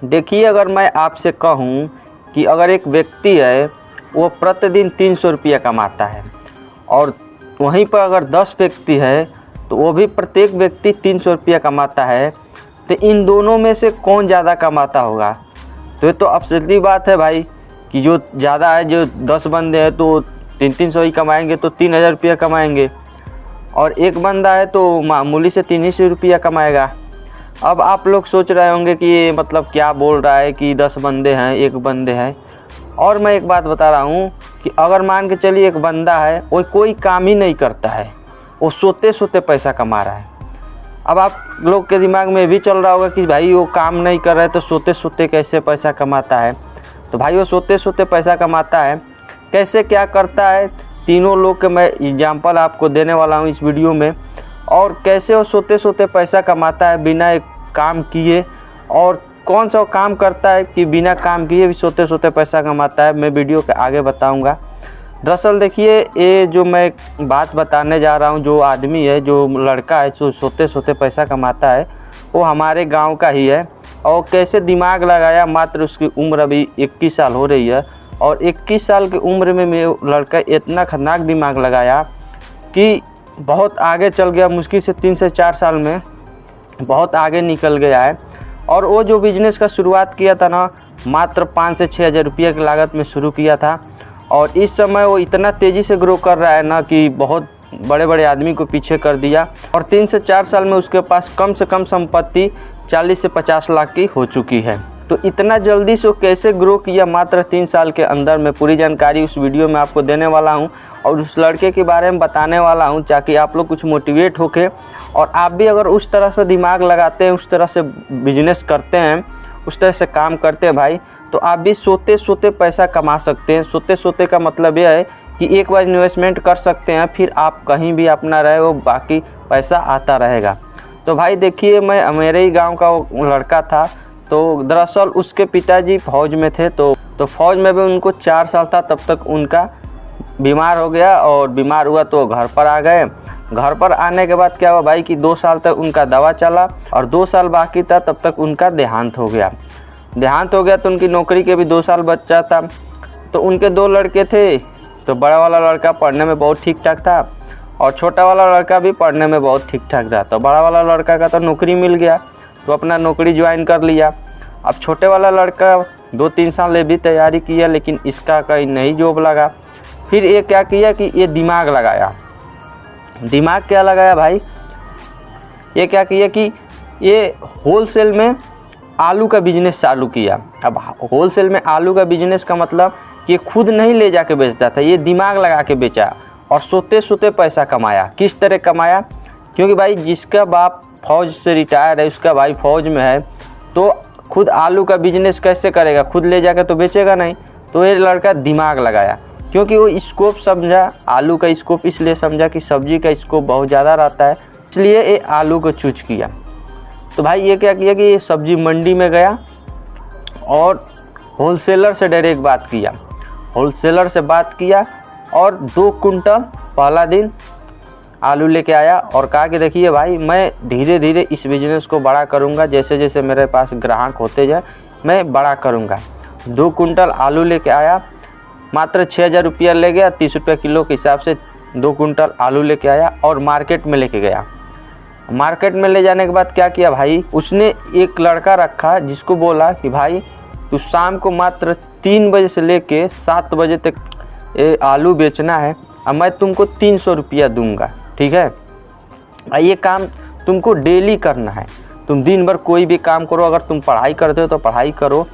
देखिए, अगर मैं आपसे कहूँ कि अगर एक व्यक्ति है वो प्रतिदिन 300 रुपया कमाता है और वहीं पर अगर 10 व्यक्ति है तो वो भी प्रत्येक व्यक्ति 300 रुपया कमाता है, तो इन दोनों में से कौन ज़्यादा कमाता होगा? तो ये तो अब सीधी बात है भाई कि जो ज़्यादा है, जो 10 बंदे हैं तो 300 ही कमाएंगे, तो 3000 रुपया कमाएंगे, और एक बंदा है तो मामूली से 300 रुपया कमाएगा। अब आप लोग सोच रहे होंगे कि ये मतलब क्या बोल रहा है कि 10 बंदे हैं, एक बंदे हैं। और मैं एक बात बता रहा हूँ कि अगर मान के चलिए एक बंदा है वो कोई काम ही नहीं करता है, वो सोते सोते पैसा कमा रहा है। अब आप लोग के दिमाग में भी चल रहा होगा कि भाई वो काम नहीं कर रहा है तो सोते सोते कैसे पैसा कमाता है? तो भाई वो सोते सोते पैसा कमाता है। कैसे क्या करता है, तीनों लोग के मैं एग्जाम्पल आपको देने वाला हूँ इस वीडियो में। और कैसे वो सोते सोते पैसा कमाता है बिना एक काम किए, और कौन सा काम करता है कि बिना काम किए भी सोते सोते पैसा कमाता है, मैं वीडियो के आगे बताऊंगा। दरअसल देखिए, ये जो मैं बात बताने जा रहा हूँ, जो आदमी है, जो लड़का है जो सोते सोते पैसा कमाता है, वो हमारे गांव का ही है। और कैसे दिमाग लगाया, मात्र उसकी उम्र अभी 21 साल हो रही है, और 21 साल की उम्र में लड़का इतना खतरनाक दिमाग लगाया कि बहुत आगे चल गया। मुश्किल से 3 से 4 साल में बहुत आगे निकल गया है। और वो जो बिज़नेस का शुरुआत किया था ना, मात्र 5 से 6 हज़ार रुपये की लागत में शुरू किया था, और इस समय वो इतना तेज़ी से ग्रो कर रहा है ना कि बहुत बड़े बड़े आदमी को पीछे कर दिया। और 3 से 4 साल में उसके पास कम से कम संपत्ति 40 से 50 लाख की हो चुकी है। तो इतना जल्दी से कैसे ग्रो किया मात्र 3 साल के अंदर, मैं पूरी जानकारी उस वीडियो में आपको देने वाला हूं, और उस लड़के के बारे में बताने वाला हूं, ताकि आप लोग कुछ मोटिवेट होके और आप भी अगर उस तरह से दिमाग लगाते हैं, उस तरह से बिजनेस करते हैं, उस तरह से काम करते हैं भाई, तो आप भी सोते सोते पैसा कमा सकते हैं। सोते सोते का मतलब यह है कि एक बार इन्वेस्टमेंट कर सकते हैं, फिर आप कहीं भी अपना रहे वो बाकी पैसा आता रहेगा। तो भाई देखिए, मैं मेरे ही गाँव का वो लड़का था। तो दरअसल उसके पिताजी फौज में थे, तो फौज में भी उनको 4 साल था, तब तक उनका बीमार हो गया, और बीमार हुआ तो घर पर आ गए। घर पर आने के बाद क्या हुआ भाई कि 2 साल तक उनका दवा चला, और 2 साल बाकी था तब तक उनका देहांत हो गया। देहांत हो गया तो उनकी नौकरी के भी 2 साल बचा था। तो उनके 2 लड़के थे, तो बड़ा वाला लड़का पढ़ने में बहुत ठीक ठाक था, और छोटा वाला लड़का भी पढ़ने में बहुत ठीक ठाक था। तो बड़ा वाला लड़का का तो नौकरी मिल गया, तो अपना नौकरी ज्वाइन कर लिया। अब छोटे वाला लड़का 2-3 साल भी तैयारी किया, लेकिन इसका कहीं नहीं जॉब लगा। फिर ये क्या किया कि ये दिमाग लगाया। दिमाग क्या लगाया भाई, ये क्या किया कि ये होलसेल में आलू का बिजनेस चालू किया। अब होलसेल में आलू का बिजनेस का मतलब कि ये खुद नहीं ले जाके बेचता था, ये दिमाग लगा के बेचा, और सोते सोते पैसा कमाया। किस तरह कमाया? क्योंकि भाई जिसका बाप फौज से रिटायर है, उसका भाई फौज में है, तो खुद आलू का बिजनेस कैसे करेगा? खुद ले जाकर तो बेचेगा नहीं। तो ये लड़का दिमाग लगाया, क्योंकि वो स्कोप समझा, आलू का स्कोप इसलिए समझा कि सब्जी का स्कोप बहुत ज़्यादा रहता है, इसलिए ये आलू को चूज किया। तो भाई ये क्या किया कि ये सब्जी मंडी में गया और होलसेलर से डायरेक्ट बात किया। होलसेलर से बात किया और 2 कुंटल पहला दिन आलू लेके आया, और कहा कि देखिए भाई, मैं धीरे धीरे इस बिज़नेस को बड़ा करूंगा, जैसे जैसे मेरे पास ग्राहक होते जाए मैं बड़ा करूंगा। 2 कुंटल आलू लेके आया, मात्र 6000 रुपया ले गया, 30 रुपये किलो के हिसाब से 2 कुंटल आलू लेके आया और मार्केट में लेके गया। मार्केट में ले जाने के बाद क्या किया भाई, उसने एक लड़का रखा जिसको बोला कि भाई तू शाम को मात्र 3 बजे से लेके 7 बजे तक आलू बेचना है, और मैं तुमको 300 रुपया दूंगा, ठीक है? ये काम तुमको डेली करना है। तुम दिन भर कोई भी काम करो, अगर तुम पढ़ाई करते हो तो पढ़ाई करो,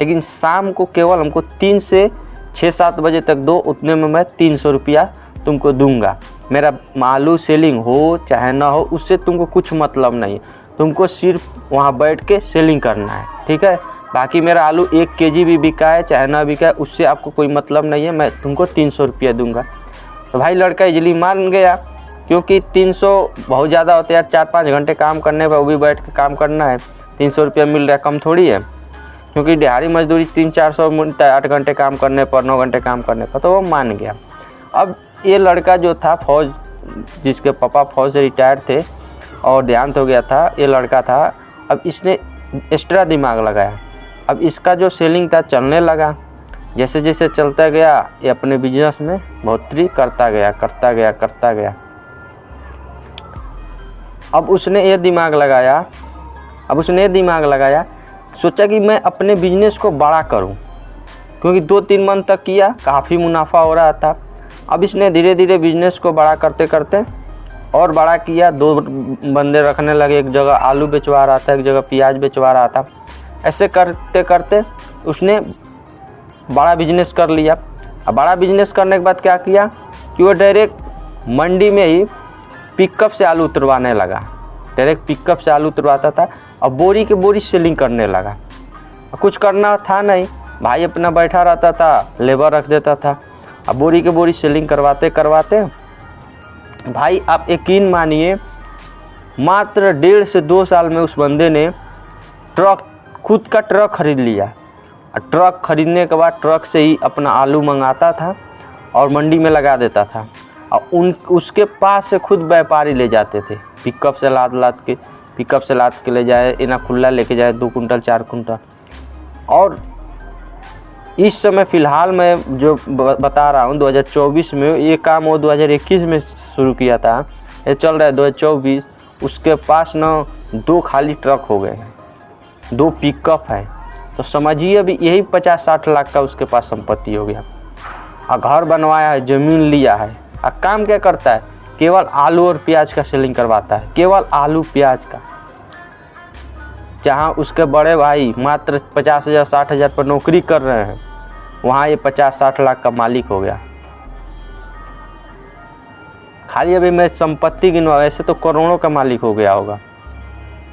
लेकिन शाम को केवल हमको 3 से 6-7 बजे तक दो, उतने में मैं 300 रुपया तुमको दूंगा। मेरा आलू सेलिंग हो चाहे ना हो, उससे तुमको कुछ मतलब नहीं, तुमको सिर्फ वहाँ बैठ के सेलिंग करना है, ठीक है? बाकी मेरा आलू 1 केजी भी बिका है चाहे ना बिका है, उससे आपको कोई मतलब नहीं है, मैं तुमको 300 रुपया दूंगा। तो भाई लड़का इजली मान गया, क्योंकि 300 बहुत ज़्यादा होते हैं यार। 4-5 घंटे काम करने पर वो भी बैठ के काम करना है, 300 रुपया मिल रहा है, कम थोड़ी है। क्योंकि दिहाड़ी मजदूरी 300-400 मिलता है 8 घंटे काम करने पर, 9 घंटे काम करने पर, तो वो मान गया। अब ये लड़का जो था फौज, जिसके पापा फौज से रिटायर थे और देहांत हो गया था, ये लड़का था। अब इसने एक्स्ट्रा दिमाग लगाया, अब इसका जो सेलिंग था चलने लगा, जैसे जैसे चलता गया ये अपने बिजनेस में बढ़ोतरी करता गया। अब उसने ये दिमाग लगाया, सोचा कि मैं अपने बिजनेस को बड़ा करूं, क्योंकि 2-3 मंथ तक किया, काफ़ी मुनाफा हो रहा था। अब इसने धीरे धीरे बिजनेस को बड़ा करते और बड़ा किया। 2 बंदे रखने लगे, एक जगह आलू बेचवा रहा था, एक जगह प्याज बेचवा रहा था। ऐसे करते करते उसने बड़ा बिजनेस कर लिया। अब बड़ा बिजनेस करने के बाद क्या किया कि वो डायरेक्ट मंडी में ही पिकअप से आलू उतरवाने लगा। डायरेक्ट पिकअप से आलू उतरवाता था और बोरी के बोरी सेलिंग करने लगा। कुछ करना था नहीं, भाई अपना बैठा रहता था, लेबर रख देता था। अब बोरी के बोरी सेलिंग करवाते भाई आप यकीन मानिए, मात्र 1.5 से 2 साल में उस बंदे ने खुद का ट्रक खरीद लिया। और ट्रक खरीदने के बाद ट्रक से ही अपना आलू मंगाता था और मंडी में लगा देता था। और उसके पास से खुद व्यापारी ले जाते थे, पिकअप से लाद के ले जाए, इना खुला लेके जाए 2 कुंटल 4 कुंटल। और इस समय फ़िलहाल मैं जो बता रहा हूँ 2024 में, ये काम वो 2021 में शुरू किया था, ये चल रहा है 2024। उसके पास ना 2 खाली ट्रक हो गए हैं, 2 पिकअप है। तो समझिए अभी यही 50-60 लाख का उसके पास संपत्ति हो गया। और घर बनवाया है, ज़मीन लिया है। और काम क्या करता है, केवल आलू और प्याज का सेलिंग करवाता है, केवल आलू प्याज का। जहाँ उसके बड़े भाई मात्र 50,000 60,000 पर नौकरी कर रहे हैं, वहाँ ये 50-60 लाख का मालिक हो गया। खाली अभी मैं संपत्ति गिनवा, वैसे तो करोड़ों का मालिक हो गया होगा।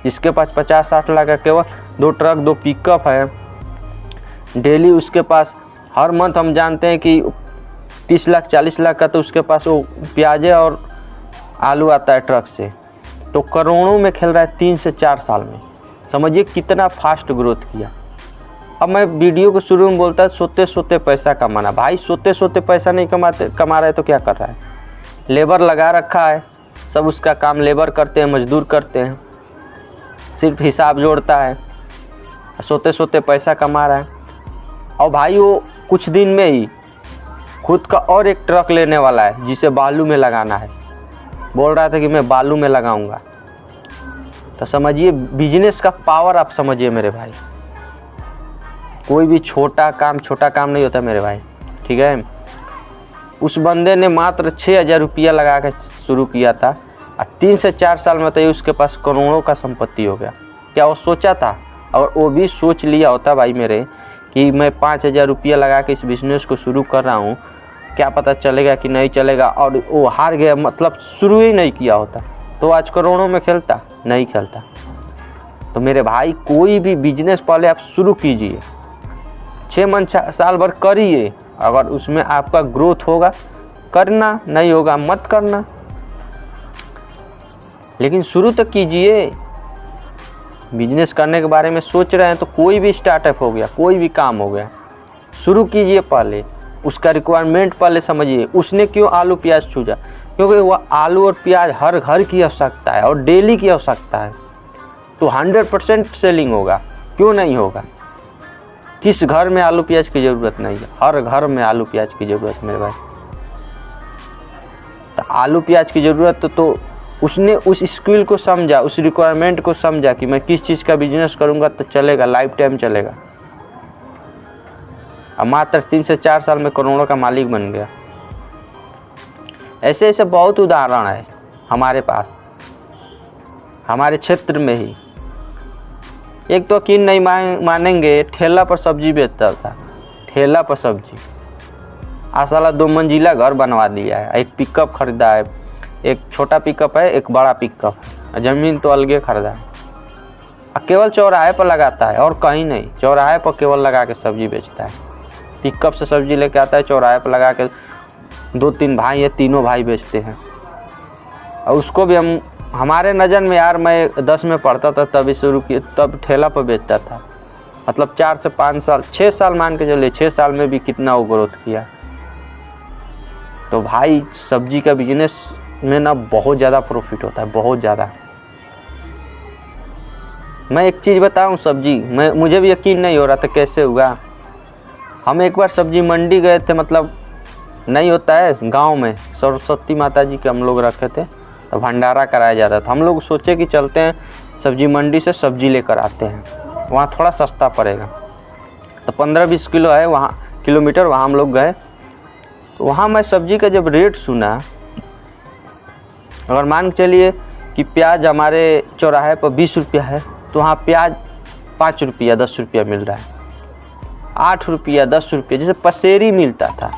जिसके पास 50-60 लाख का केवल 2 ट्रक 2 पिकअप है, डेली उसके पास हर मंथ हम जानते हैं कि 30 लाख 40 लाख का तो उसके पास वो प्याजे और आलू आता है ट्रक से। तो करोड़ों में खेल रहा है 3 से 4 साल में। समझिए कितना फास्ट ग्रोथ किया। अब मैं वीडियो को शुरू में बोलता है सोते पैसा कमाना। भाई सोते पैसा नहीं कमा रहे तो क्या कर रहा है? लेबर लगा रखा है, सब उसका काम लेबर करते हैं, मजदूर करते हैं, सिर्फ हिसाब जोड़ता है, सोते पैसा कमा रहा है। और भाई वो कुछ दिन में ही खुद का और एक ट्रक लेने वाला है जिसे बालू में लगाना है। बोल रहा था कि मैं बालू में लगाऊंगा। तो समझिए बिजनेस का पावर, आप समझिए मेरे भाई। कोई भी छोटा काम नहीं होता मेरे भाई, ठीक है। उस बंदे ने मात्र 6,000 रुपया लगा के शुरू किया था और 3 से 4 साल में तो ये उसके पास करोड़ों का संपत्ति हो गया। क्या वो सोचा था? और वो भी सोच लिया होता भाई मेरे कि मैं 5,000 रुपया लगा के इस बिज़नेस को शुरू कर रहा हूँ, क्या पता चलेगा कि नहीं चलेगा, और वो हार गया, मतलब शुरू ही नहीं किया होता तो आज करोड़ों में खेलता नहीं खेलता। तो मेरे भाई कोई भी बिजनेस पहले आप शुरू कीजिए, 6 मंथ साल भर करिए। अगर उसमें आपका ग्रोथ होगा करना, नहीं होगा मत करना, लेकिन शुरू तो कीजिए। बिजनेस करने के बारे में सोच रहे हैं तो कोई भी स्टार्टअप हो गया, कोई भी काम हो गया, शुरू कीजिए। पहले उसका रिक्वायरमेंट पहले समझिए। उसने क्यों आलू प्याज चुना? क्योंकि वह आलू और प्याज हर घर की आवश्यकता है और डेली की आवश्यकता है। तो 100% सेलिंग होगा, क्यों नहीं होगा? किस घर में आलू प्याज की ज़रूरत नहीं है? हर घर में आलू प्याज की ज़रूरत मेरे भाई। तो आलू प्याज की ज़रूरत तो उसने उस स्किल को समझा, उस रिक्वायरमेंट को समझा कि मैं किस चीज़ का बिजनेस करूँगा तो चलेगा, लाइफ टाइम चलेगा। अब मात्र 3 से 4 साल में करोड़ों का मालिक बन गया। ऐसे ऐसे बहुत उदाहरण है हमारे पास, हमारे क्षेत्र में ही। एक तो यकीन नहीं मानेंगे, ठेला पर सब्जी बेचता था, ठेला पर सब्जी। आज साला 2 मंजिला घर बनवा दिया है, एक पिकअप खरीदा है, एक छोटा पिकअप है, एक बड़ा पिकअप है, ज़मीन तो अलगे खरीदा है। केवल चौराहे पर लगाता है और कहीं नहीं, चौराहे पर केवल लगा के सब्जी बेचता है। पिकअप से सब्जी लेके आता है, चौराहे पर लगा के 2-3 भाई है, तीनों भाई बेचते हैं। और उसको भी हमारे नज़र में यार, मैं 10 में पढ़ता था तभी शुरू किया, तब ठेला पर बेचता था। मतलब 4 से 5 साल, 6 साल मान के चलिए, 6 साल में भी कितना वो ग्रोथ किया। तो भाई सब्जी का बिजनेस में ना बहुत ज़्यादा प्रॉफिट होता है, बहुत ज़्यादा। मैं एक चीज़ बताऊं, सब्जी मुझे भी यकीन नहीं हो रहा था कैसे हुआ। हम एक बार सब्जी मंडी गए थे, मतलब नहीं होता है गांव में, सरस्वती माता जी के हम लोग रखे थे तो भंडारा कराया जाता था। हम लोग सोचे कि चलते हैं सब्जी मंडी से सब्जी लेकर आते हैं, वहाँ थोड़ा सस्ता पड़ेगा। तो 15-20 किलो है वहाँ किलोमीटर, वहाँ हम लोग गए। तो वहाँ मैं सब्जी का जब रेट सुना, अगर मान के चलिए कि प्याज हमारे चौराहे पर 20 रुपया है, तो वहाँ प्याज 5 रुपया 10 रुपया मिल रहा है, 8 रुपया 10 रुपया, जैसे पसेरी मिलता था,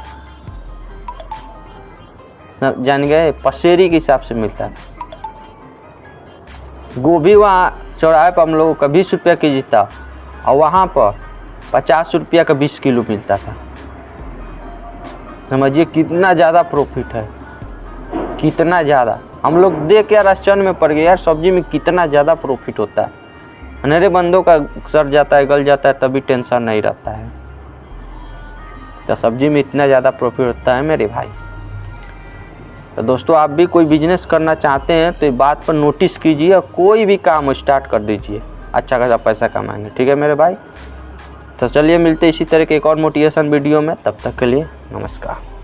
जान गए, पसेरी के हिसाब से मिलता है। गोभी वहाँ चौराहे पर हम लोगों का 20 रुपया केजी था, और वहाँ पर 50 रुपया का 20 किलो मिलता था। समझिए कितना ज़्यादा प्रॉफिट है, कितना ज़्यादा। हम लोग देख यार आश्चर्य में पड़ गए, यार सब्जी में कितना ज़्यादा प्रॉफिट होता है। अनेरे बंदों का सड़ जाता है, गल जाता है, तभी टेंशन नहीं रहता है। तो सब्जी में इतना ज़्यादा प्रॉफिट होता है मेरे भाई। तो दोस्तों, आप भी कोई बिजनेस करना चाहते हैं तो ये बात पर नोटिस कीजिए और कोई भी काम स्टार्ट कर दीजिए, अच्छा खासा पैसा कमाएंगे। ठीक है मेरे भाई। तो चलिए मिलते इसी तरह के एक और मोटिवेशन वीडियो में, तब तक के लिए नमस्कार।